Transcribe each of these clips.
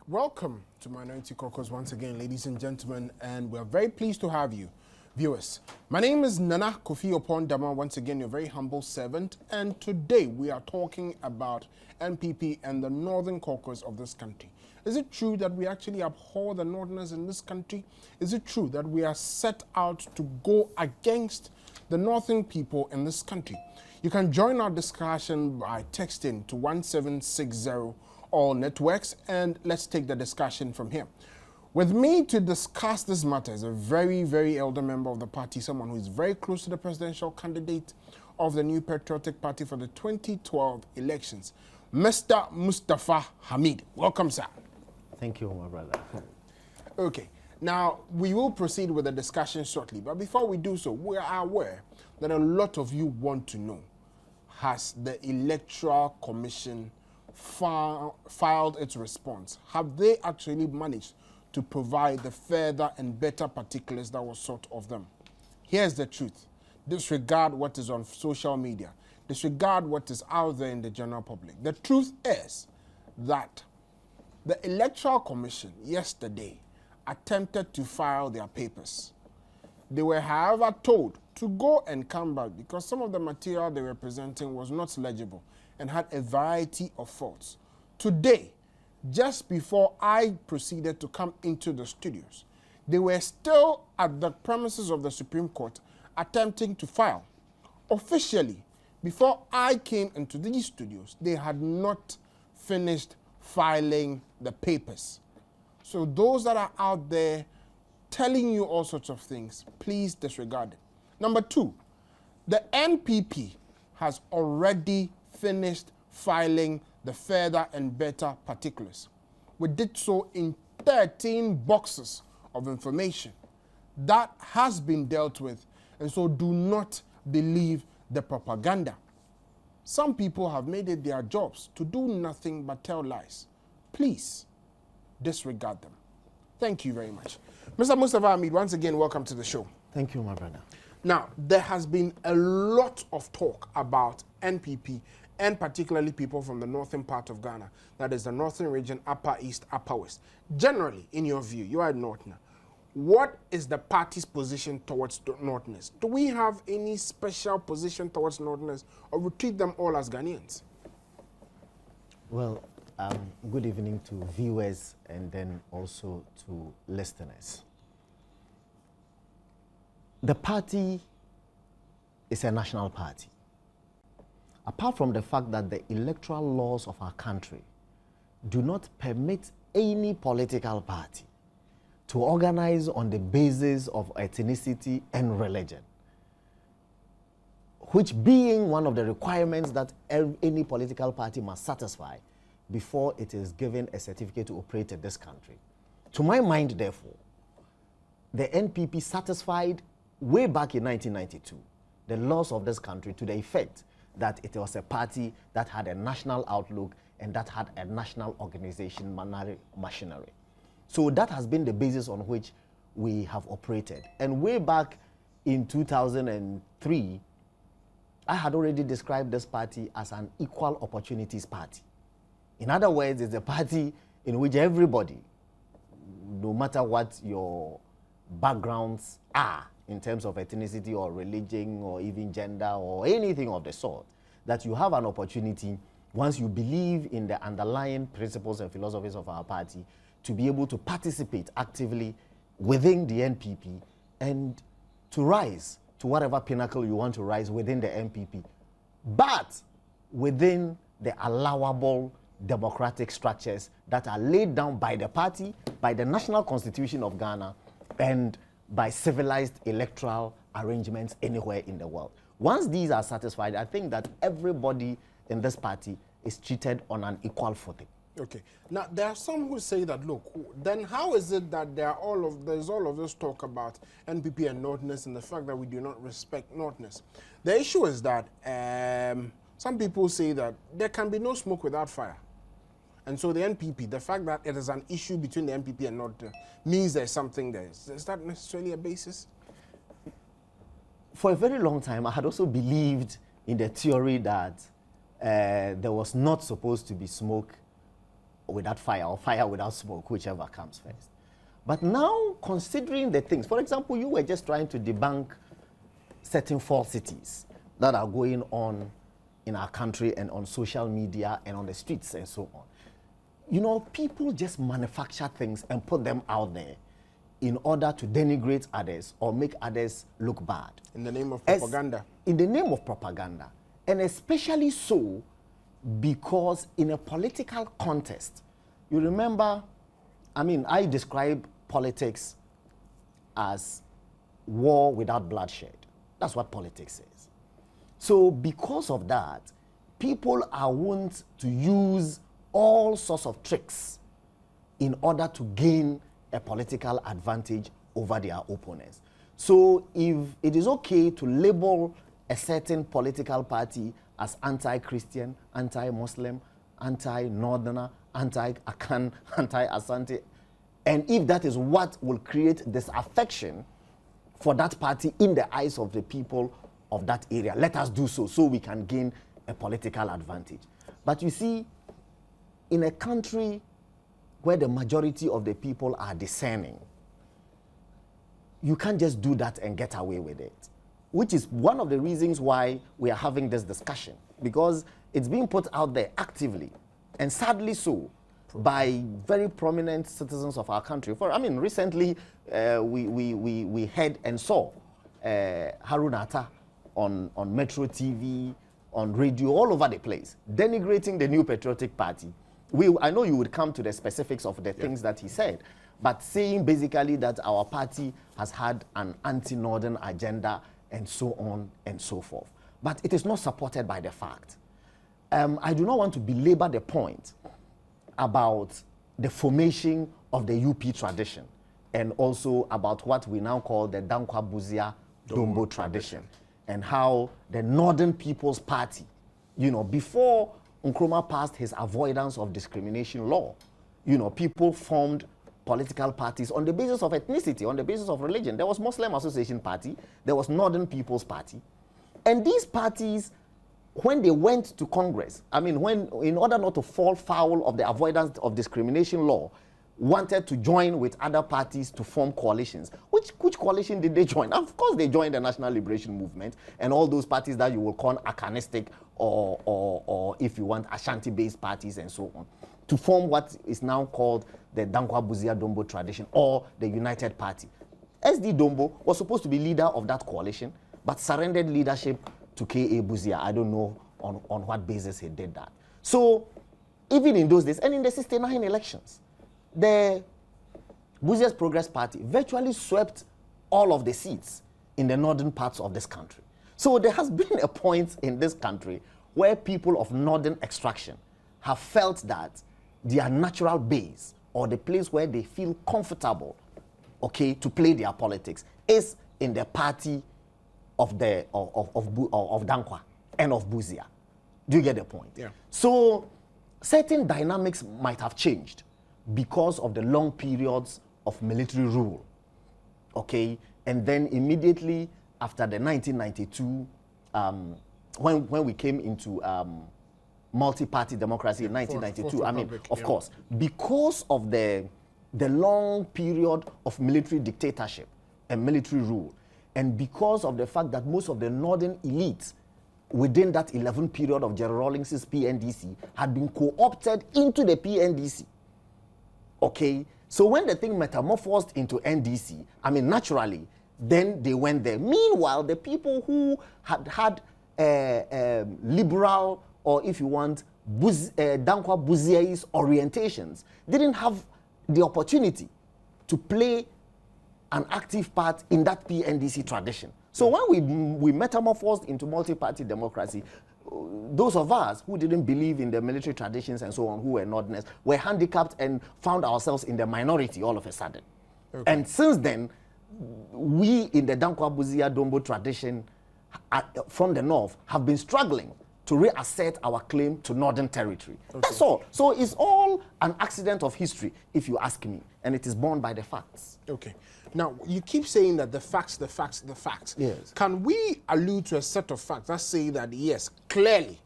Welcome to Minority Caucus once again, ladies and gentlemen, and we're very pleased to have you, viewers. My name is Nana Kofi Opondama, once again your very humble servant, and today we are talking about NPP and the Northern Caucus of this country. Is it true that we actually abhor the Northerners in this country? Is it true that we are set out to go against the Northern people in this country? You can join our discussion by texting to 1760 all networks, and let's take the discussion from here. With me to discuss this matter is a very, very elder member of the party, someone who is very close to the presidential candidate of the New Patriotic Party for the 2012 elections, Mr. Mustafa Hamid. Welcome, sir. Thank you, my brother. Okay, now we will proceed with the discussion shortly, but before we do so, we are aware that a lot of you want to know, has the Electoral Commission filed its response? Have they actually managed to provide the further and better particulars that was sought of them? Here's the truth. Disregard what is on social media. Disregard what is out there in the general public. The truth is that the Electoral Commission yesterday attempted to file their papers. They were, however, told to go and come back because some of the material they were presenting was not legible and had a variety of faults. Today, just before I proceeded to come into the studios, they were still at the premises of the Supreme Court attempting to file. Officially, before I came into these studios, they had not finished filing the papers. So those that are out there telling you all sorts of things, please disregard it. Number two, the NPP has already finished filing the further and better particulars. We did so in 13 boxes of information. That has been dealt with, and so do not believe the propaganda. Some people have made it their jobs to do nothing but tell lies. Please disregard them. Thank you very much. Mr. Mustafa Hamid, once again, welcome to the show. Thank you, my brother. Now, there has been a lot of talk about NPP and particularly people from the northern part of Ghana, that is the northern region, Upper East, Upper West. Generally, in your view, you are a Northerner. What is the party's position towards Northerners? Do we have any special position towards Northerners, or we treat them all as Ghanaians? Well, good evening to viewers and then also to listeners. The party is a national party. Apart from the fact that the electoral laws of our country do not permit any political party to organize on the basis of ethnicity and religion, which being one of the requirements that any political party must satisfy before it is given a certificate to operate in this country. To my mind, therefore, the NPP satisfied way back in 1992 the laws of this country to the effect that it was a party that had a national outlook and that had a national organization machinery. So that has been the basis on which we have operated. And way back in 2003, I had already described this party as an equal opportunities party. In other words, it's a party in which everybody, no matter what your backgrounds are, in terms of ethnicity or religion or even gender or anything of the sort, that you have an opportunity, once you believe in the underlying principles and philosophies of our party, to be able to participate actively within the NPP and to rise to whatever pinnacle you want to rise within the NPP, but within the allowable democratic structures that are laid down by the party, by the National Constitution of Ghana, and by civilized electoral arrangements anywhere in the world. Once these are satisfied, I think that everybody in this party is treated on an equal footing. Okay. Now, there are some who say that, look, then how is it that there's all of this talk about NPP and Northerners and the fact that we do not respect Northerners? The issue is that some people say that there can be no smoke without fire. And so the NPP, the fact that it is an issue between the NPP and Northern means there's something there. Is that necessarily a basis? For a very long time, I had also believed in the theory that there was not supposed to be smoke without fire or fire without smoke, whichever comes first. But now, considering the things, for example, you were just trying to debunk certain falsities that are going on in our country and on social media and on the streets and so on. You know, people just manufacture things and put them out there in order to denigrate others or make others look bad. In the name of propaganda. In the name of propaganda. And especially so because in a political contest, you remember, I mean, I describe politics as war without bloodshed. That's what politics is. So because of that, people are wont to use all sorts of tricks in order to gain a political advantage over their opponents. So if it is okay to label a certain political party as anti-Christian, anti-Muslim, anti-Northerner, anti-Akan, anti-Asante, and if that is what will create disaffection for that party in the eyes of the people of that area, let us do so, so we can gain a political advantage. But you see, in a country where the majority of the people are discerning, you can't just do that and get away with it, which is one of the reasons why we are having this discussion, because it's being put out there actively, and sadly so, by very prominent citizens of our country. Recently we heard and saw Haruna Atta on Metro TV, on radio, all over the place, denigrating the New Patriotic Party. I know you would come to the specifics of the things that he said, but saying basically that our party has had an anti-Northern agenda and so on and so forth. But it is not supported by the fact. I do not want to belabor the point about the formation of the UP tradition and also about what we now call the Dankwa Buzia Dombo tradition, and how the Northern People's Party, you know, before Nkrumah passed his avoidance of discrimination law, you know, people formed political parties on the basis of ethnicity, on the basis of religion. There was Muslim Association Party, there was Northern People's Party. And these parties, when they went to Congress, in order not to fall foul of the avoidance of discrimination law, wanted to join with other parties to form coalitions. Which coalition did they join? Of course they joined the National Liberation Movement and all those parties that you will call Akanistic or if you want, Ashanti-based parties and so on, to form what is now called the Dankwa Buzia Dombo tradition or the United Party. SD Dombo was supposed to be leader of that coalition, but surrendered leadership to K.A. Buzia. I don't know on what basis he did that. So even in those days, and in the 69 elections, the Buzia's Progress Party virtually swept all of the seats in the northern parts of this country. So there has been a point in this country where people of northern extraction have felt that their natural base or the place where they feel comfortable, okay, to play their politics is in the party of Dankwa and of Buzia. Do you get the point? Yeah. So certain dynamics might have changed because of the long periods of military rule, okay? And then immediately after the 1992, when we came into multi-party democracy in 1992, of course, because of the long period of military dictatorship and military rule, and because of the fact that most of the northern elites within that 11 period of General Rawlings's PNDC had been co-opted into the PNDC. Okay, so when the thing metamorphosed into NDC, naturally, then they went there. Meanwhile, the people who had liberal, or if you want, Dankwa Buzia's orientations, didn't have the opportunity to play an active part in that PNDC tradition. So when we metamorphosed into multi-party democracy, those of us who didn't believe in the military traditions and so on, who were Northerners, were handicapped and found ourselves in the minority all of a sudden. Okay. And since then, we in the Dankwa Buzia Dombo tradition from the north have been struggling to reassert our claim to northern territory. Okay. That's all. So it's all an accident of history, if you ask me, and it is borne by the facts. Okay. Now, you keep saying that the facts. Yes. Can we allude to a set of facts that say that, yes, clearly,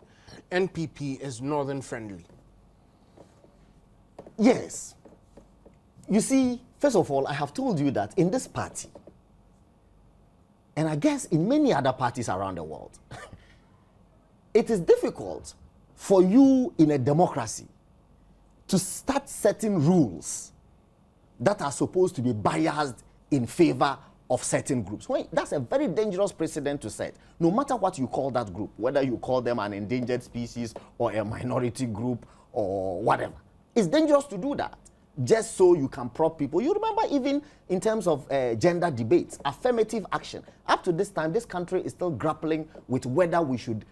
NPP is northern friendly? Yes. You see, first of all, I have told you that in this party, and I guess in many other parties around the world, it is difficult for you in a democracy to start setting rules that are supposed to be biased in favor of certain groups. That's a very dangerous precedent to set. No matter what you call that group, whether you call them an endangered species or a minority group or whatever, it's dangerous to do that just so you can prop people. You remember even in terms of gender debates, affirmative action. Up to this time, this country is still grappling with whether we should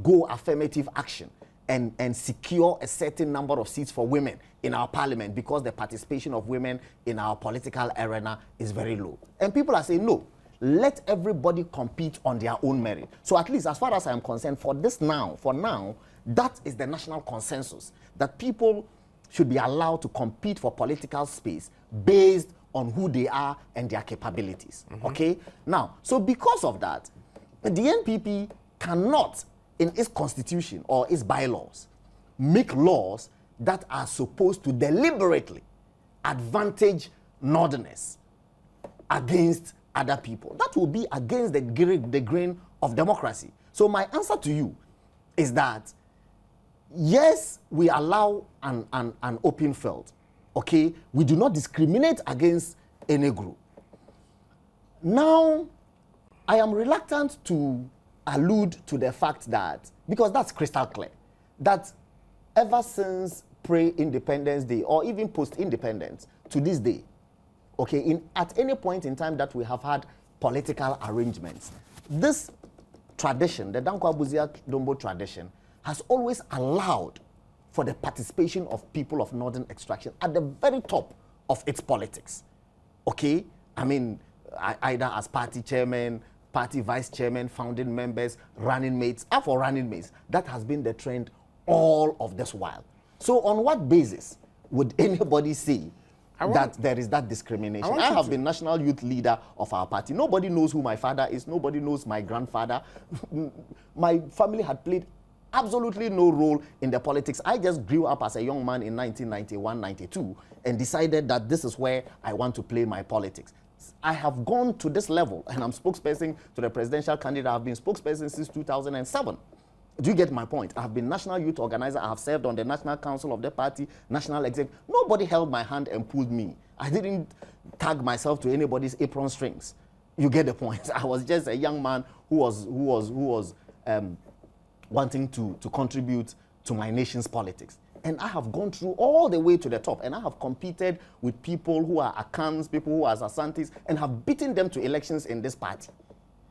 go affirmative action and secure a certain number of seats for women in our parliament because the participation of women in our political arena is very low. And people are saying, no, let everybody compete on their own merit. So at least as far as I'm concerned, for now, that is the national consensus, that people should be allowed to compete for political space based on who they are and their capabilities. Okay? Now, so because of that, the NPP cannot, in its constitution or its bylaws, make laws that are supposed to deliberately advantage Northerners against other people. That will be against the grain of democracy. So my answer to you is that, yes, we allow an open field. Okay? We do not discriminate against any group. Now, I am reluctant to allude to the fact that, because that's crystal clear, that ever since pre-independence day or even post-independence to this day, okay, at any point in time that we have had political arrangements, this tradition, the Dankwa Buzia Dombo tradition, has always allowed for the participation of people of northern extraction at the very top of its politics. Okay? I mean, either as party chairman, party vice chairman, founding members, running mates, for running mates. That has been the trend all of this while. So on what basis would anybody say that there is that discrimination? I have been national youth leader of our party. Nobody knows who my father is. Nobody knows my grandfather. My family had played absolutely no role in the politics. I just grew up as a young man in 1991-92 and decided that this is where I want to play my politics. I have gone to this level, and I'm spokesperson to the presidential candidate. I've been spokesperson since 2007. Do you get my point? I have been national youth organizer. I have served on the national council of the party, national executive. Nobody held my hand and pulled me. I didn't tag myself to anybody's apron strings. You get the point. I was just a young man who was wanting to contribute to my nation's politics. And I have gone through all the way to the top, and I have competed with people who are Akans, people who are Asantes, and have beaten them to elections in this party.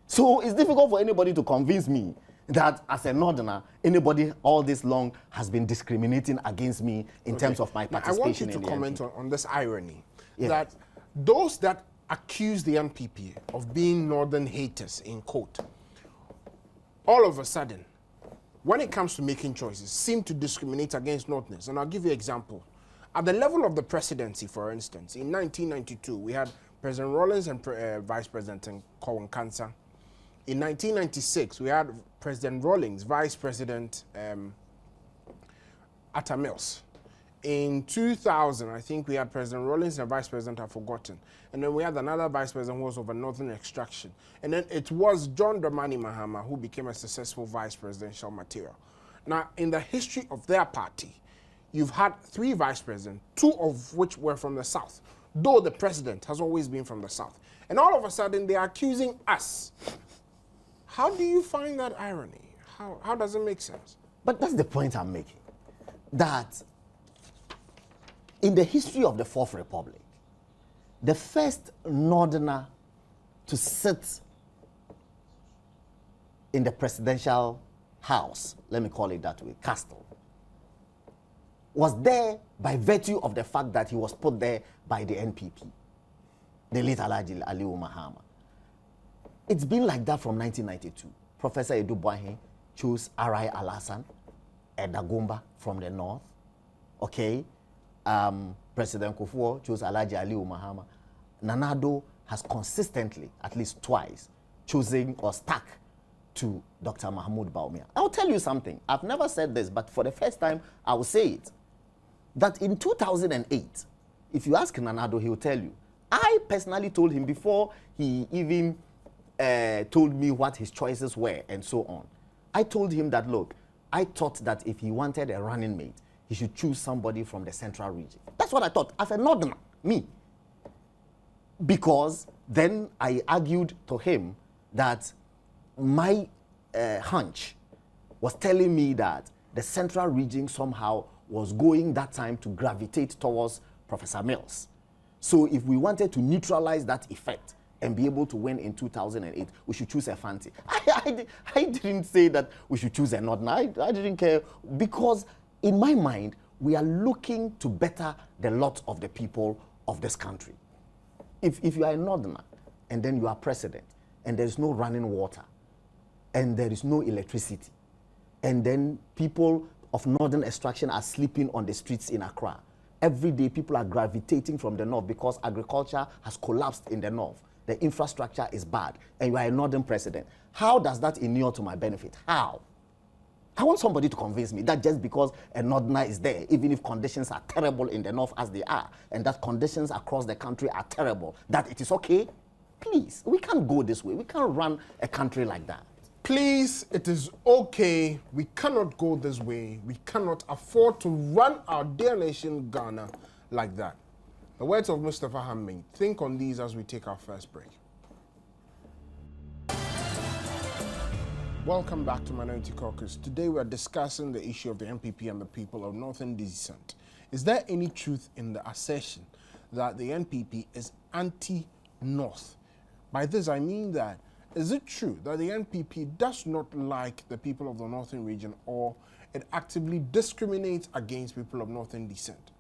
So it's difficult for anybody to convince me that as a Northerner, anybody all this long has been discriminating against me in terms of my participation. I want you to comment on this irony, yeah, that those that accuse the NPP of being Northern haters, in quote, all of a sudden, when it comes to making choices, seem to discriminate against Northerners. And I'll give you an example. At the level of the presidency, for instance, in 1992, we had President Rawlings and Vice President Caucus. In 1996, we had President Rawlings, Vice President Atta Mills. In 2000, I think we had President Rawlings and Vice President, I've forgotten. And then we had another Vice President who was of a northern extraction. And then it was John Dramani Mahama who became a successful Vice Presidential material. Now, in the history of their party, you've had 3 Vice Presidents, 2 of which were from the South, though the President has always been from the South. And all of a sudden, they are accusing us. How do you find that irony? How does it make sense? But that's the point I'm making. That in the history of the Fourth Republic, the first Northerner to sit in the presidential house, let me call it that way, castle, was there by virtue of the fact that he was put there by the NPP, the late Alhaji Aliu Mahama. It's been like that from 1992. Professor Edu Boahen chose Arai Alassane, Edagomba from the north, okay? President Kufuor chose Alhaji Aliu Mahama. Nana Addo has consistently, at least twice, chosen or stuck to Dr. Mahmoud Bawumia. I'll tell you something. I've never said this, but for the first time, I will say it. that in 2008, if you ask Nanado, he will tell you, I personally told him before he even told me what his choices were and so on. I told him that, look, I thought that if he wanted a running mate, he should choose somebody from the central region. That's what I thought, as a northerner, me. Because then I argued to him that my hunch was telling me that the central region somehow was going that time to gravitate towards Professor Mills. So if we wanted to neutralize that effect and be able to win in 2008, we should choose a Fanti. I didn't say that we should choose a Northerner. I didn't care, because in my mind, we are looking to better the lot of the people of this country. If you are a Northerner and then you are president and there is no running water and there is no electricity, and then people of northern extraction are sleeping on the streets in Accra. Every day people are gravitating from the north because agriculture has collapsed in the north. The infrastructure is bad, and you are a northern president. How does that inure to my benefit? How? I want somebody to convince me that just because a northerner is there, even if conditions are terrible in the north as they are, and that conditions across the country are terrible, that it is okay? Please, we can't go this way. We can't run a country like that. Please, it is okay. We cannot go this way. We cannot afford to run our dear nation, Ghana, like that. The words of Mustafa Hamid. Think on these as we take our first break. Welcome back to Minority Caucus. Today we are discussing the issue of the NPP and the people of Northern Descent. Is there any truth in the assertion that the NPP is anti-North? By this I mean that, is it true that the NPP does not like the people of the Northern region, or it actively discriminates against people of Northern descent?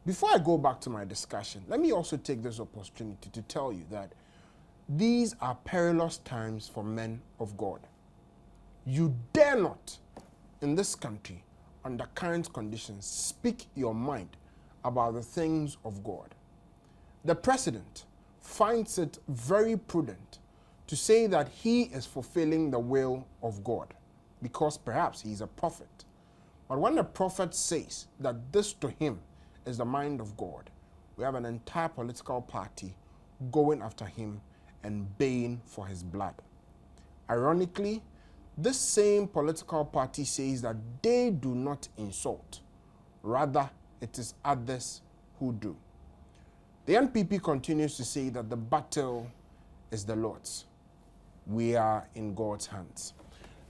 Before I go back to my discussion, let me also take this opportunity to tell you that these are perilous times for men of God. You dare not, in this country, under current conditions, speak your mind about the things of God. The president finds it very prudent to say that he is fulfilling the will of God, because perhaps he is a prophet. But when a prophet says that this to him is the mind of God, we have an entire political party going after him and baying for his blood. Ironically, this same political party says that they do not insult. Rather, it is others who do. The NPP continues to say that the battle is the Lord's. We are in God's hands.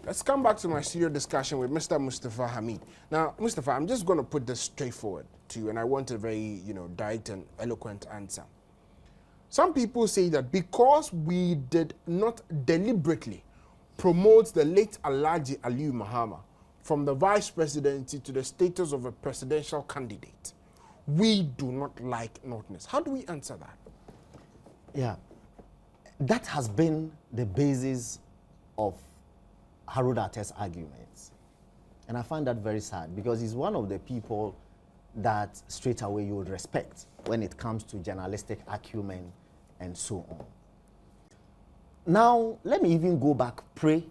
Let's come back to my serious discussion with Mr. Mustafa Hamid. Now, Mustafa, I'm just going to put this straightforward to you, and I want a very, direct and eloquent answer. Some people say that because we did not deliberately promote the late Alhaji Aliyu Mahama from the vice presidency to the status of a presidential candidate, we do not like Northness. How do we answer that? Yeah. That has been the basis of Harold Atte's arguments. And I find that very sad, because he's one of the people that straight away you would respect when it comes to journalistic acumen and so on. Now, let me even go back pre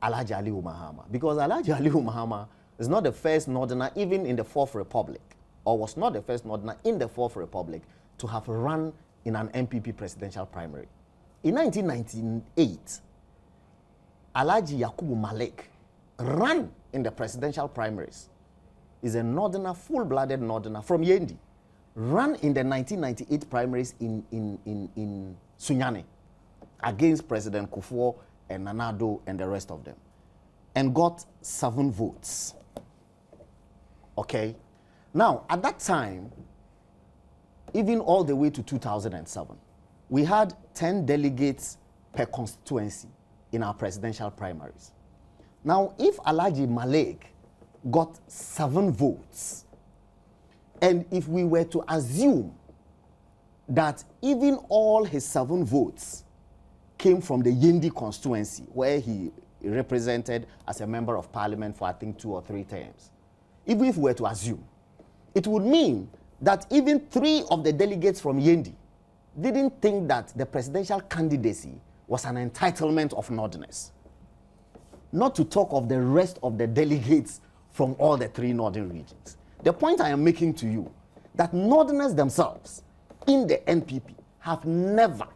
Alhaji Aliyu Mahama, because Alhaji Aliyu Mahama is not the first Northerner, even in the Fourth Republic, or was not the first Northerner in the Fourth Republic to have run in an NPP presidential primary. In 1998, Alhaji Yakubu Malik ran in the presidential primaries. He's a Northerner, full-blooded Northerner from Yendi. Ran in the 1998 primaries in Sunyani against President Kufuor and Nanado and the rest of them, and got 7 votes. Okay? Now, at that time, even all the way to 2007, we had 10 delegates per constituency in our presidential primaries. Now, if Alhaji Malik got 7 votes, and if we were to assume that even all his 7 votes came from the Yendi constituency, where he represented as a member of parliament for, I think, 2 or 3 terms, even if we were to assume, it would mean that even 3 of the delegates from Yendi didn't think that the presidential candidacy was an entitlement of Northerners. Not to talk of the rest of the delegates from all the three northern regions. The point I am making to you, that northerners themselves in the NPP have never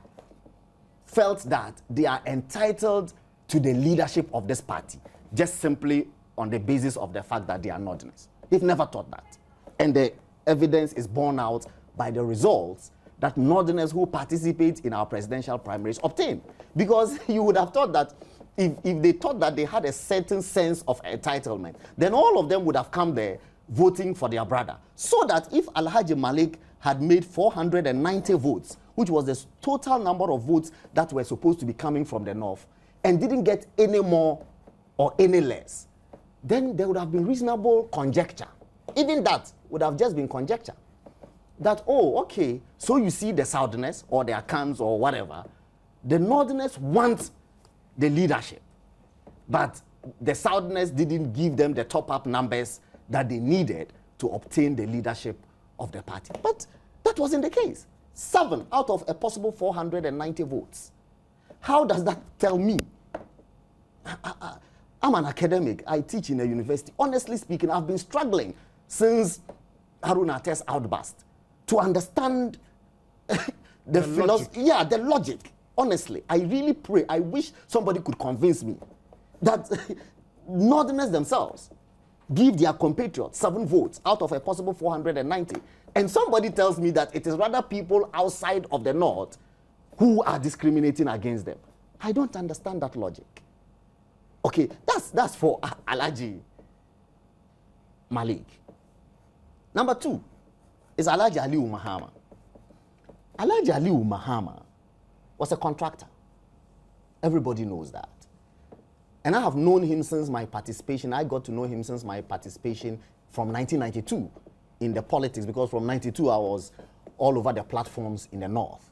felt that they are entitled to the leadership of this party just simply on the basis of the fact that they are northerners. They've never thought that. And the evidence is borne out by the results that northerners who participate in our presidential primaries obtain. Because you would have thought that if they thought that they had a certain sense of entitlement, then all of them would have come there voting for their brother. So that if Alhaji Malik had made 490 votes, which was the total number of votes that were supposed to be coming from the north, and didn't get any more or any less, then there would have been reasonable conjecture. Even that would have just been conjecture. That, oh, okay, so you see the southerners or the Akans or whatever, the northerners want the leadership, but the southerners didn't give them the top-up numbers that they needed to obtain the leadership of the party. But that wasn't the case. 7 out of a possible 490 votes. How does that tell me? I'm an academic. I teach in a university. Honestly speaking, I've been struggling since Harun Ate's outburst to understand the philosophy. Yeah, the logic. Honestly, I really pray. I wish somebody could convince me that northerners themselves give their compatriots 7 votes out of a possible 490. And somebody tells me that it is rather people outside of the north who are discriminating against them. I don't understand that logic. Okay, that's for Alhaji Malik. Number 2 is Alhaji Aliu Mahama. Alhaji Aliu Mahama was a contractor. Everybody knows that. And I have known him since my participation. I got to know him since my participation from 1992 in the politics, because from 92 I was all over the platforms in the north.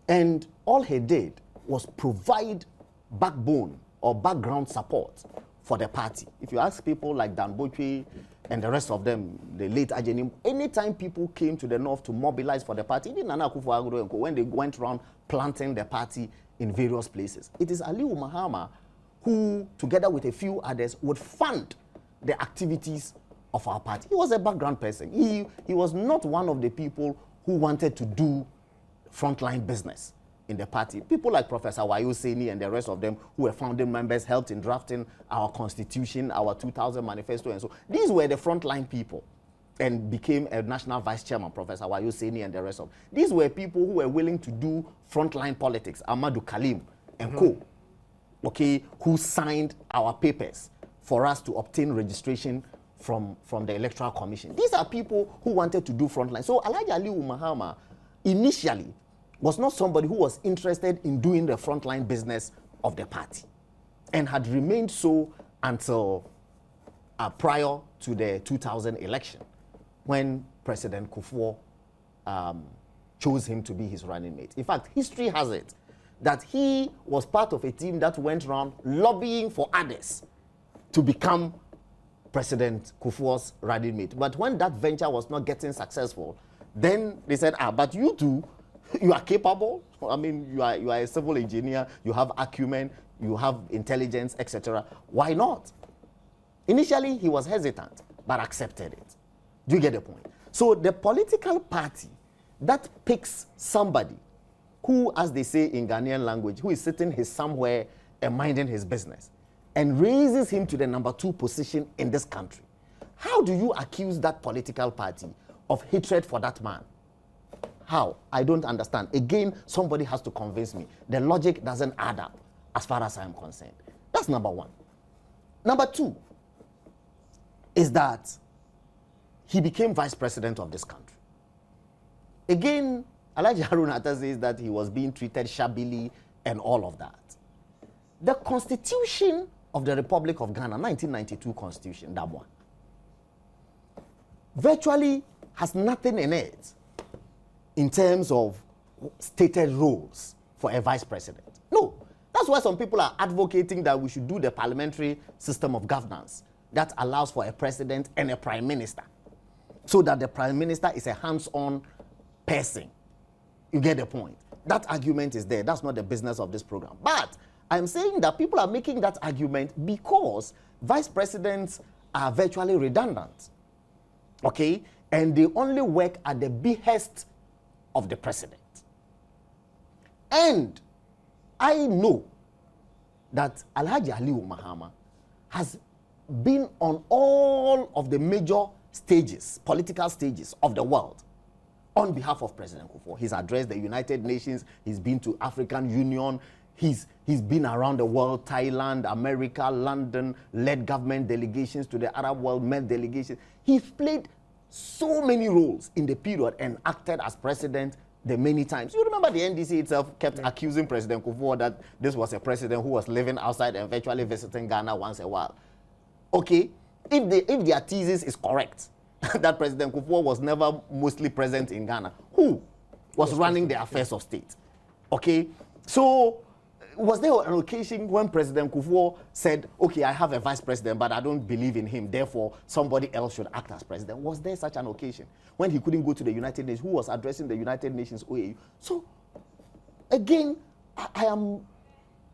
And all he did was provide backbone or background support for the party. If you ask people like Dan Botwe and the rest of them, the late Ajenim, anytime people came to the north to mobilize for the party, even Nana Akufo-Addo, when they went around planting the party in various places, it is Aliu Mahama who, together with a few others, would fund the activities of our party. He was a background person. He was not one of the people who wanted to do frontline business in the party. People like Professor Wayo Seni and the rest of them who were founding members helped in drafting our constitution, our 2000 manifesto, and so these were the frontline people, and became a national vice chairman, Professor Wayo Seni and the rest of them. These were people who were willing to do frontline politics. Amadou Kalim and co, okay, who signed our papers for us to obtain registration from the Electoral Commission. These are people who wanted to do frontline. So Alhaji Aliu Mahama initially was not somebody who was interested in doing the frontline business of the party, and had remained so until prior to the 2000 election, when President Kufuor chose him to be his running mate. In fact, history has it that he was part of a team that went around lobbying for others to become President Kufuor's running mate. But when that venture was not getting successful, then they said, but you two, you are capable. I mean, you are a civil engineer, you have acumen, you have intelligence, etc. Why not? Initially, he was hesitant, but accepted it. Do you get the point? So the political party that picks somebody who, as they say in Ghanaian language, who is sitting somewhere and minding his business, and raises him to the number 2 position in this country, how do you accuse that political party of hatred for that man? How? I don't understand. Again, somebody has to convince me. The logic doesn't add up as far as I'm concerned. That's number 1. Number 2 is that he became vice president of this country. Again, Alhaji Harun Atta says that he was being treated shabbily and all of that. The Constitution of the Republic of Ghana, 1992 Constitution, that one, virtually has nothing in it in terms of stated roles for a vice president. No. That's why some people are advocating that we should do the parliamentary system of governance that allows for a president and a prime minister, so that the prime minister is a hands-on person. You get the point? That argument is there. That's not the business of this program. But I'm saying that people are making that argument because vice presidents are virtually redundant. Okay? And they only work at the behest of the president. And I know that Alhaji Aliyu Mahama has been on all of the major stages, political stages of the world on behalf of President Kufuor. He's addressed the United Nations, he's been to African Union, he's been around the world, Thailand, America, London, led government delegations to the Arab world, met delegations. He's played so many roles in the period and acted as president the many times. You remember the NDC itself kept accusing President Kufuor that this was a president who was living outside and virtually visiting Ghana once a while. Okay, if their thesis is correct, that President Kufuor was never mostly present in Ghana, who was running the affairs of state? Okay, so was there an occasion when President Kufuor said, okay, I have a vice president, but I don't believe in him, therefore somebody else should act as president? Was there such an occasion when he couldn't go to the United Nations? Who was addressing the United Nations OAU? So again,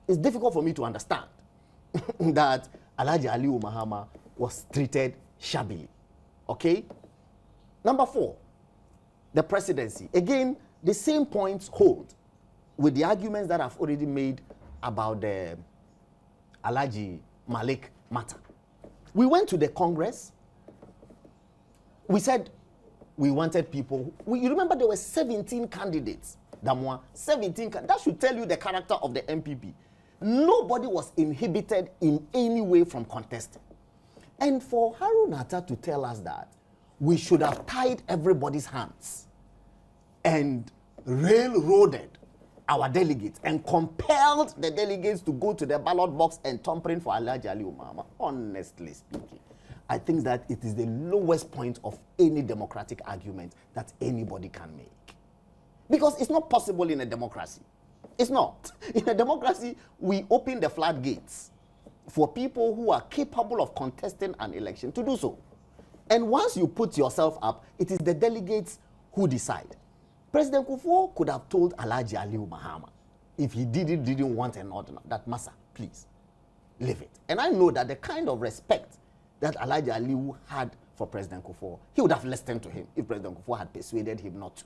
it's difficult for me to understand that Alhaji Aliyu Mahama was treated shabbily. Okay? Number 4, the presidency. Again, the same points hold with the arguments that I've already made about the Alhaji Malik matter. We went to the Congress. We said we wanted people. You remember there were 17 candidates. Damwa, 17. That should tell you the character of the MPP. Nobody was inhibited in any way from contesting. And for Harun Atta to tell us that we should have tied everybody's hands and railroaded our delegates and compelled the delegates to go to the ballot box and tampering for Alhaji Aliyu Mahama, honestly speaking, I think that it is the lowest point of any democratic argument that anybody can make. Because it's not possible in a democracy. It's not. In a democracy, we open the floodgates for people who are capable of contesting an election to do so. And once you put yourself up, it is the delegates who decide. President Kufuor could have told Alhaji Aliyu Mahama, if he didn't want an ordinance, that Massa, please, leave it. And I know that the kind of respect that Alhaji Aliyu had for President Kufuor, he would have listened to him if President Kufuor had persuaded him not to.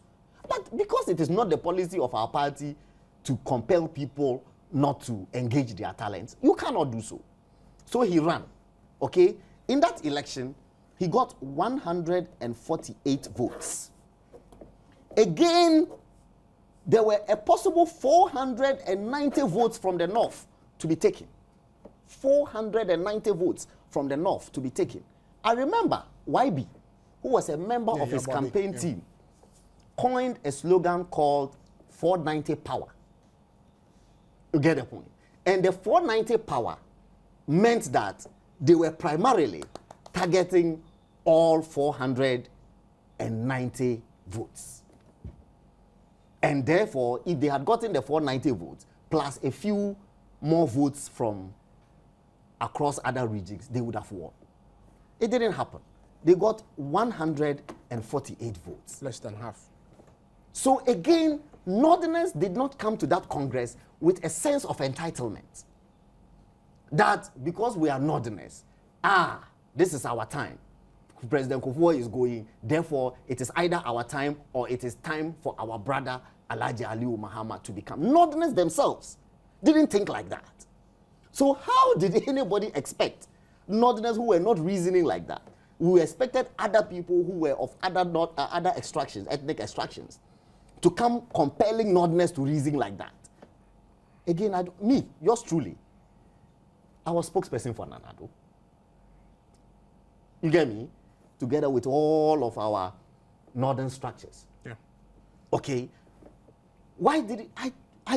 But because it is not the policy of our party to compel people not to engage their talents, you cannot do so. So he ran, okay? In that election, he got 148 votes. Again, there were a possible 490 votes from the north to be taken. 490 votes from the north to be taken. I remember YB, who was a member of his campaign team, coined a slogan called 490 Power. You get the point? And the 490 Power meant that they were primarily targeting all 490 votes. And therefore, if they had gotten the 490 votes, plus a few more votes from across other regions, they would have won. It didn't happen. They got 148 votes. Less than half. So again, Northerners did not come to that Congress with a sense of entitlement. That because we are Northerners, this is our time. President Kufuor is going, therefore it is either our time or it is time for our brother Alhaji Aliyu Mahama to become. Northerners themselves didn't think like that. So how did anybody expect Northerners who were not reasoning like that? We expected other people who were of other extractions, ethnic extractions, to come compelling Northerners to reason like that. Again, yours truly, I was spokesperson for Nanado. You get me? Together with all of our northern structures. Yeah. Okay. Why did it?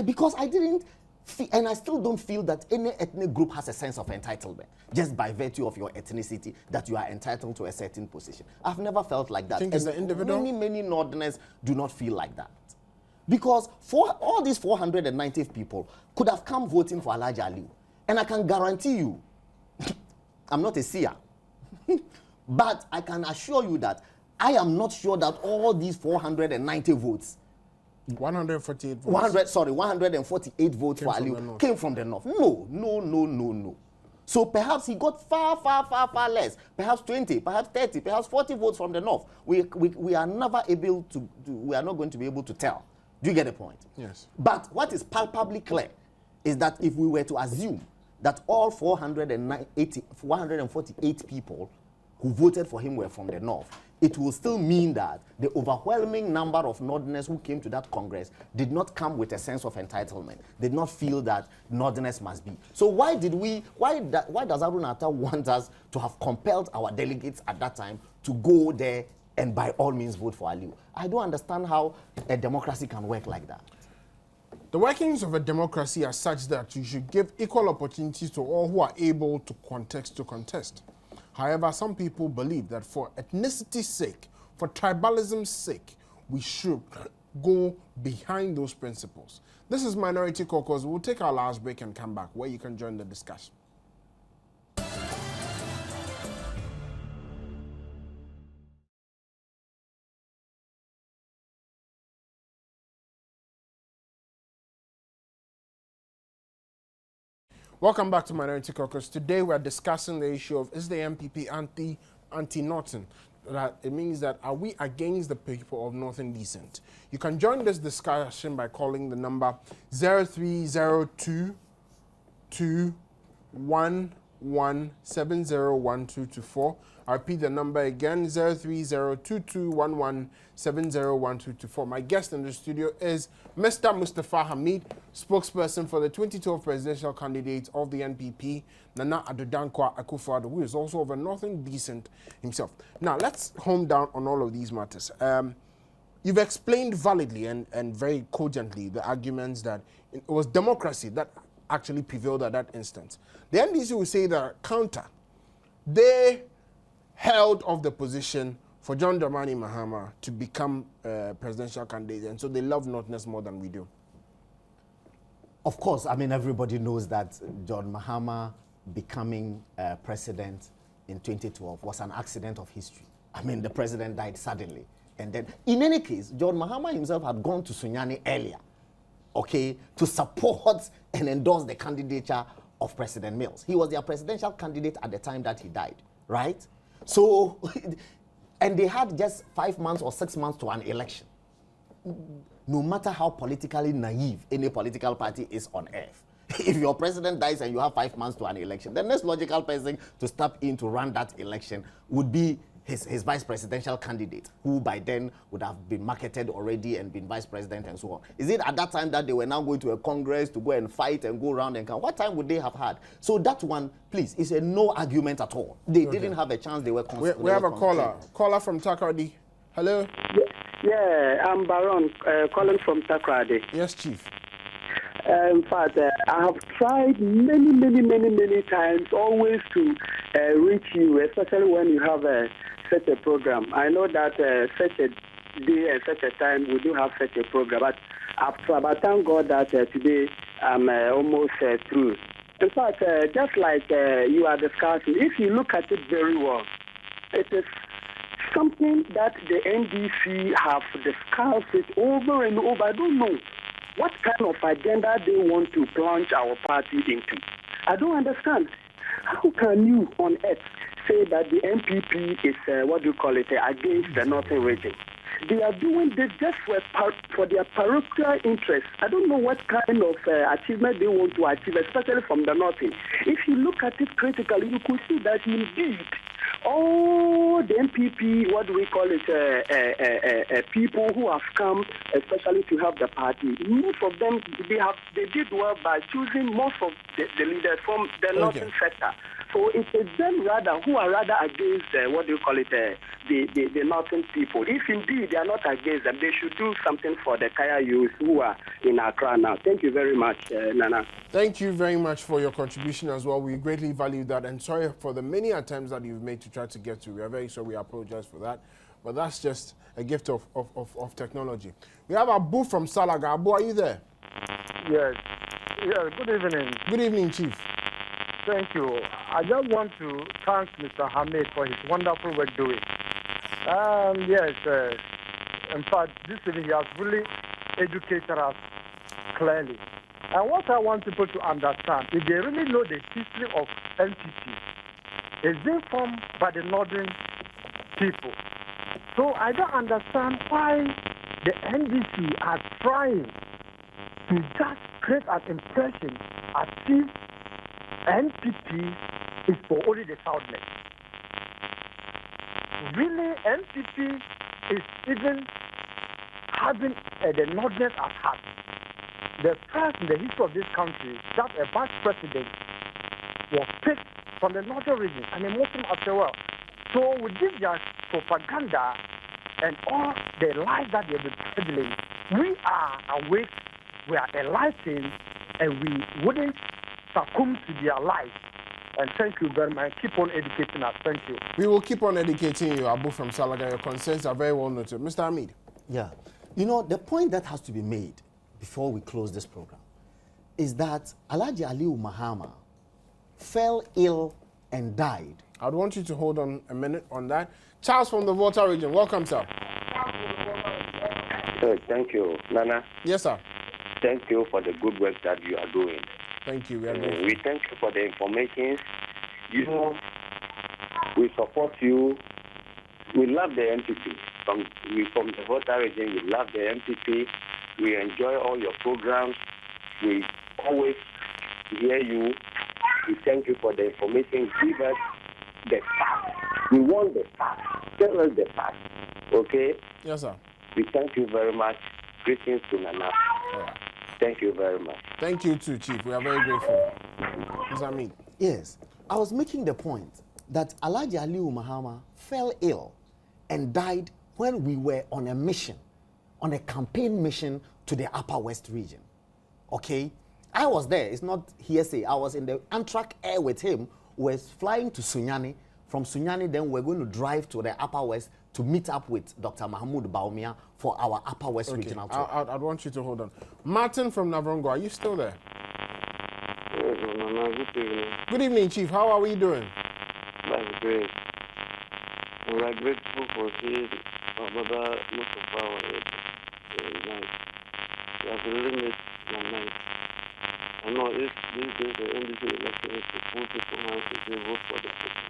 Because I didn't feel, and I still don't feel that any ethnic group has a sense of entitlement just by virtue of your ethnicity that you are entitled to a certain position. I've never felt like that. I think it's the individual. Many Northerners do not feel like that. Because for all these 490 people could have come voting for Alhaji Aliyu. And I can guarantee you, I'm not a seer, but I can assure you that I am not sure that all these 490 votes, 148 votes. 148 votes for Aliyu came from the north. No. So perhaps he got far, far, far, far less, perhaps 20, perhaps 30, perhaps 40 votes from the North. We are never able to, we are not going to be able to tell. Do you get the point? Yes. But what is palpably clear is that if we were to assume that all 448 people who voted for him were from the North, it will still mean that the overwhelming number of Northerners who came to that Congress did not come with a sense of entitlement, did not feel that Northerners must be. So why does Haruna Atta want us to have compelled our delegates at that time to go there and by all means vote for Aliu? I don't understand how a democracy can work like that. The workings of a democracy are such that you should give equal opportunities to all who are able to contest. However, some people believe that for ethnicity's sake, for tribalism's sake, we should go behind those principles. This is Minority Caucus. We'll take our last break and come back where you can join the discussion. Welcome back to Minority Caucus. Today we are discussing the issue of, is the MPP anti-Northern? That it means that, are we against the people of Northern descent? You can join this discussion by calling the number 0302 211701224. I repeat the number again, 030221170124. My guest in the studio is Mr. Mustafa Hamid, spokesperson for the 2012 presidential candidate of the NPP, Nana Addo Dankwa Akufo-Addo, who is also of a Northern descent himself. Now, let's home down on all of these matters. You've explained validly and very cogently the arguments that it was democracy that actually prevailed at that instance. The NDC will say that counter. They held off the position for John Dramani Mahama to become presidential candidate, and so they love Northerners more than we do. Of course, I mean, everybody knows that John Mahama becoming president in 2012 was an accident of history. I mean, the president died suddenly. And then, in any case, John Mahama himself had gone to Sunyani earlier, okay, to support and endorse the candidature of President Mills. He was their presidential candidate at the time that he died, right? So, and they had just 5 months or 6 months to an election. No matter how politically naive any political party is on earth, if your president dies and you have 5 months to an election, the next logical person to step in to run that election would be his vice presidential candidate, who by then would have been marketed already and been vice president and so on. Is it at that time that they were now going to a Congress to go and fight and go around and come? What time would they have had? So that one, please, is a no argument at all. They didn't have a chance. They were we have a caller from Takoradi. Hello? Yeah, I'm Baron, calling from Takoradi. Yes, Chief. In fact, I have tried many times always to reach you, especially when you have such a program. I know that such a day and such a time we do have such a program, but I thank God that today I'm almost through. In fact, just like you are discussing, if you look at it very well, it is something that the NDC have discussed it over and over. I don't know what kind of agenda they want to plunge our party into. I don't understand. How can you on earth say that the MPP is, against the Northern region? They are doing this just for their parochial interests. I don't know what kind of achievement they want to achieve, especially from the Northern. If you look at it critically, you could see that indeed all the MPP, people who have come, especially to help the party, most of them, they did well by choosing most of the leaders from the Northern sector. So it is them rather who are rather against the Northern people. If indeed they are not against them, they should do something for the Kaya youth who are in Accra now. Thank you very much, Nana. Thank you very much for your contribution as well. We greatly value that, and sorry for the many attempts that you've made to try to get to. We are very sorry. We apologize for that. But that's just a gift of technology. We have Abu from Salaga. Abu, are you there? Yes. Yes, good evening. Good evening, Chief. Thank you. I just want to thank Mr. Hamid for his wonderful work doing. Yes, in fact, this evening he has really educated us clearly. And what I want people to understand, if they really know the history of NPP is being formed by the northern people. So I don't understand why the NDC are trying to just create an impression as if NPP is for only the Southerners. Really, NPP is even having the Northerners at heart. The first in the history of this country that a vice president was picked from the northern region and a Muslim as well. So with this just propaganda and all the lies that they've been peddling, we are awake, we are enlightened, and we wouldn't succumb to their lies. And thank you very much. Keep on educating us. Thank you. We will keep on educating you, Abu from Salaga. Your concerns are very well noted. Mr. Hamid. Yeah. You know, the point that has to be made before we close this program is that Alhaji Aliu Mahama fell ill and died. I'd want you to hold on a minute on that. Charles from the Volta region. Welcome, sir. Thank you, Nana. Yes, sir. Thank you for the good work that you are doing. Thank you. We are grateful. We thank you for the information. You know, we support you. We love the MPP. From the Volta region, we love the MPP. We enjoy all your programs. We always hear you. We thank you for the information. Give us the facts. We want the facts. Tell us the facts. Okay? Yes, sir. We thank you very much. Greetings to Nana. All right. Thank you very much. Thank you too, Chief. We are very grateful. Mr. Hamid. Yes. I was making the point that Alhaji Aliu Mahama fell ill and died when we were on a mission, on a campaign mission to the Upper West region. Okay? I was there. It's not hearsay. I was in the Amtrak air with him. We're flying to Sunyani. From Sunyani, then we're going to drive to the Upper West to meet up with Dr. Mahmoud Baumia for our Upper West regional tour. I'd want you to hold on. Martin from Navrongo, are you still there? Yes, Nana, good evening. Good evening, Chief. How are we doing? That's great. We are grateful for seeing our brother Mustafa night. We have really missed my night. I know if these days the NDC election is to pull people hands to say vote for the person.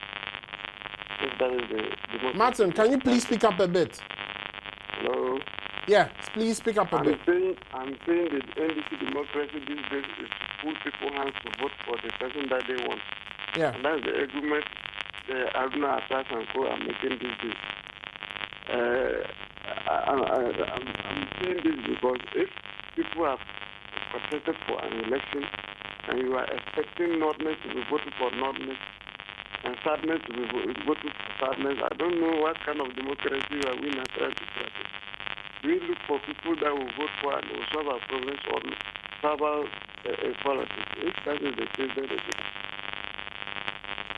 If that is the most... Martin, can you please speak up a bit? Hello? Yeah, please speak up a bit. I'm saying the NDC democracy these days is to pull people hands to vote for the person that they want. Yeah. And that's the argument the Aruna Attack and Co are making these days. I'm saying this because if people have protested for an election and you are expecting Northerners to be voting for Northerners and Southerners to be voting for Southerners, I don't know what kind of democracy we are winning trying to practice. We look for people that will vote for and will solve our problems or solve our politics. If that is the case, then it is.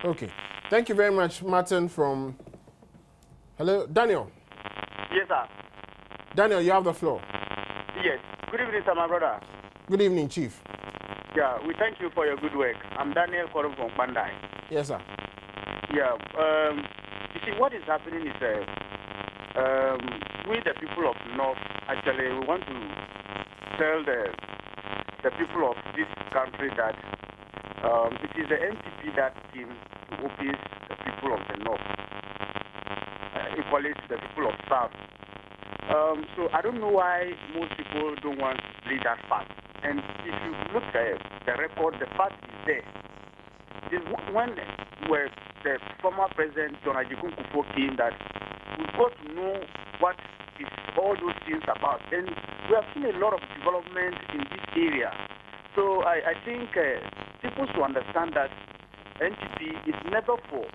Okay. Thank you very much, Martin from... Hello, Daniel. Yes, sir. Daniel, you have the floor. Yes. Good evening, sir, my brother. Good evening, Chief. Yeah, we thank you for your good work. I'm Daniel calling from Pandai. Yes, sir. Yeah. You see, what is happening is we, the people of North, actually, we want to tell the people of this country that it is the NPP that came to oppose the people of the North, equally to the people of South. So I don't know why most people don't want to play that fact. And if you look at the record, the fact is there. When the former President John Ajikun Kufuor came, that we got to know what is all those things about. And we have seen a lot of development in this area. So I think people should understand that NPP is never for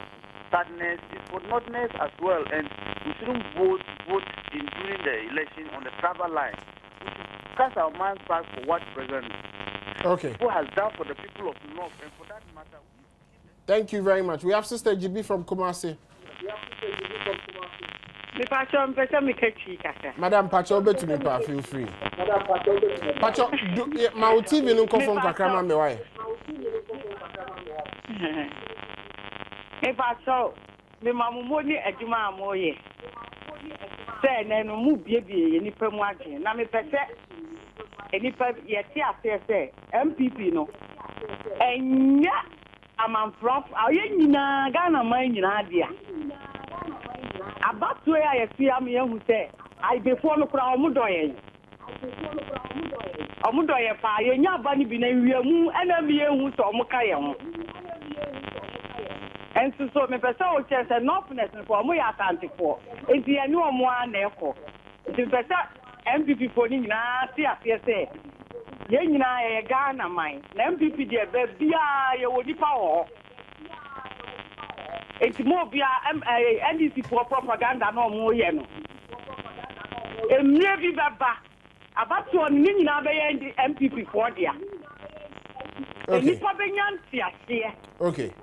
sadness, it's for Northerners as well. And we shouldn't vote in during the election on the travel line. We should cast our minds back for what President Kufuor has done for the people of North, and for that matter. Thank you very much. We have Sister GB from Kumasi. Madam Pacho, bet me pa feel free. Pacho, my TV no come from Kakrama me why? Pacho, me mamu moni adwuma amoye. Say na no mu biebie nipa mu adwen. Na me pese enipa ye ti ase say MPP no. Enya amanfrɔf ayɛ nyinaa Ghana man nyinaa dia abatoe a yɛfi am yɛhu sɛ aibefoɔ no kora ɔmo dɔ yɛn ɔmo dɔ yɛ paa yɛnya aba no bi na wiamu ɛna bi yɛhu sɛ ɔmo ka yɛn ho ɛnso so mepɛ sɛ wokyerɛ sɛ northness no fo ɔmo yɛ asantefoɔ enti yɛne ɔmo a na ɛkɔ nti mepɛ sɛ MPP foɔ no nyinaa te aseɛ sɛ yɛn nyinaa yɛyɛ Ghana man na MPP deɛ baabiaa yɛwɔ nipa wɔ hɔ enti mo bia NDC foɔ propaganda na ɔmo yɛ no emire bi bɛba abatoɔ no ne nyinaa bɛyɛ MPP foɔ dea nipa bɛnya nteaseɛ. Okay.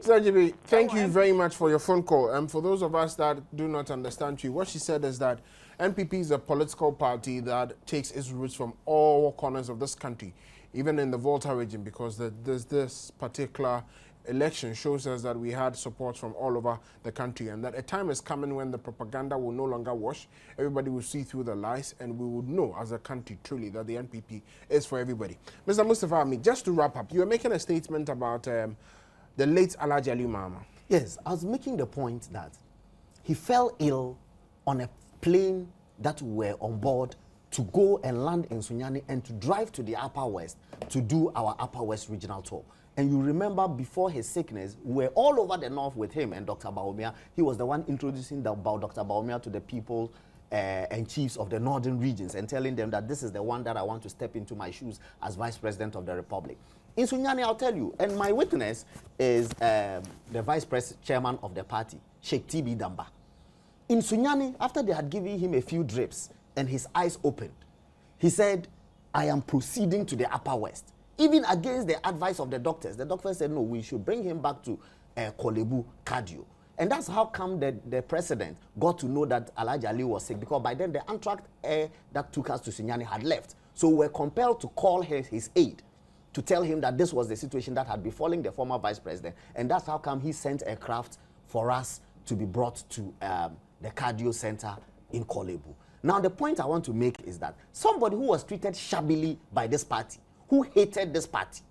Sajibi, thank you very much for your phone call. And for those of us that do not understand you, what she said is that NPP is a political party that takes its roots from all corners of this country, even in the Volta region, because this particular election shows us that we had support from all over the country, and that a time is coming when the propaganda will no longer wash. Everybody will see through the lies, and we would know as a country truly that the NPP is for everybody. Mr. Mustafa Ami, just to wrap up, you were making a statement about the late Alhaji Ali Mama. Yes, I was making the point that he fell ill on a plane that we were on board to go and land in Sunyani and to drive to the Upper West to do our Upper West regional tour. And you remember before his sickness, we were all over the north with him and Dr. Baumia. He was the one introducing Dr. Baumia to the people and chiefs of the northern regions and telling them that this is the one that I want to step into my shoes as Vice President of the Republic. In Sunyani, I'll tell you, and my witness is the Vice Chairman of the party, Sheikh TB Damba. In Sunyani, after they had given him a few drips and his eyes opened, he said, I am proceeding to the Upper West. Even against the advice of the doctors said, no, we should bring him back to Kolebu Cardio. And that's how come the president got to know that Alhaji Ali was sick, because by then the Amtrak air that took us to Sunyani had left. So we're compelled to call his aide to tell him that this was the situation that had befallen the former vice president. And that's how come he sent a craft for us to be brought to the cardio center in Kolebu. Now, the point I want to make is that somebody who was treated shabbily by this party, who hated this party,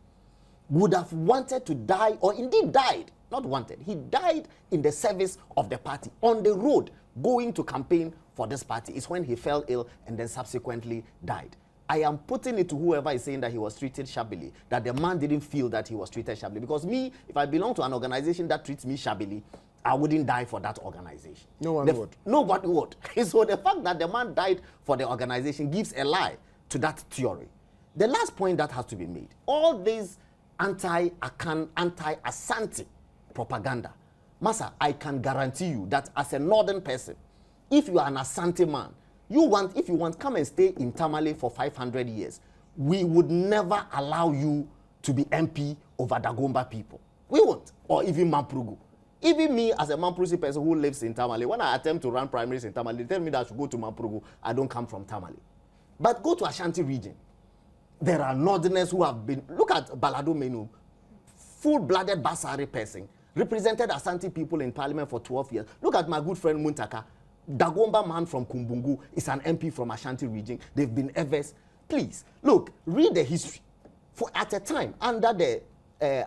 would have wanted to die, or indeed died, not wanted, he died in the service of the party, on the road, going to campaign for this party. It's when he fell ill and then subsequently died. I am putting it to whoever is saying that he was treated shabbily, that the man didn't feel that he was treated shabbily. Because me, if I belong to an organization that treats me shabbily, I wouldn't die for that organization. No one would. Nobody would. So the fact that the man died for the organization gives a lie to that theory. The last point that has to be made, all this anti-Akan, anti-Asante propaganda, Massa, I can guarantee you that as a northern person, if you are an Asante man, if you want, come and stay in Tamale for 500 years. We would never allow you to be MP over Dagomba people. We won't. Or even Mamprugu. Even me, as a Mamprusi person who lives in Tamale, when I attempt to run primaries in Tamale, they tell me that I should go to Mamprugu. I don't come from Tamale. But go to Ashanti region. There are northerners who have been, look at Balado Menu, full-blooded Basari person, represented Asante people in parliament for 12 years. Look at my good friend Muntaka. Dagomba man from Kumbungu is an MP from Ashanti region. They've been Evers. Please, look, read the history. For at a time, under the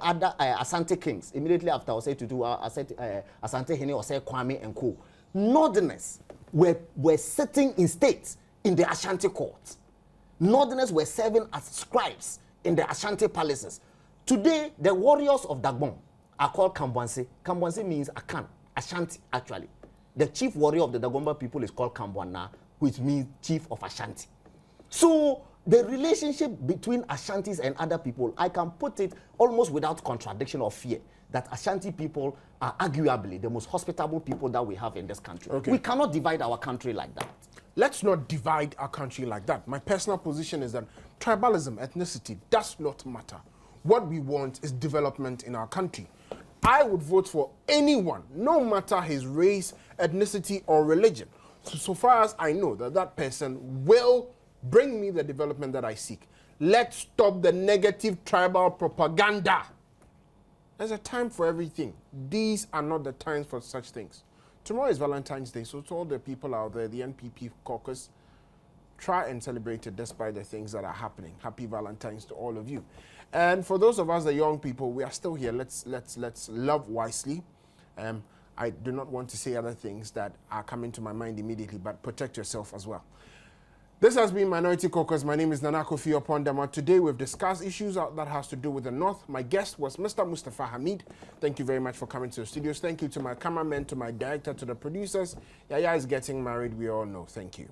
other Asante kings, immediately after Osei Tutu, Asante Hene, Osei Kwame and co, northerners were sitting in states in the Ashanti courts. Northerners were serving as scribes in the Ashanti palaces. Today, the warriors of Dagbon are called Kambwanse. Kambwanse means Akan, Ashanti actually. The chief warrior of the Dagomba people is called Kambwana, which means chief of Ashanti. So the relationship between Ashantis and other people, I can put it almost without contradiction or fear, that Ashanti people are arguably the most hospitable people that we have in this country. Okay. We cannot divide our country like that. Let's not divide our country like that. My personal position is that tribalism, ethnicity does not matter. What we want is development in our country. I would vote for anyone, no matter his race, ethnicity, or religion. So far as I know that person will bring me the development that I seek. Let's stop the negative tribal propaganda. There's a time for everything. These are not the times for such things. Tomorrow is Valentine's Day, so to all the people out there, the NPP Caucus, try and celebrate it despite the things that are happening. Happy Valentine's to all of you. And for those of us, the young people, we are still here. Let's love wisely. I do not want to say other things that are coming to my mind immediately, but protect yourself as well. This has been Minority Caucus. My name is Nana Kofi Opondama. Today we've discussed issues that has to do with the North. My guest was Mr. Mustafa Hamid. Thank you very much for coming to the studios. Thank you to my cameraman, to my director, to the producers. Yaya is getting married, we all know. Thank you.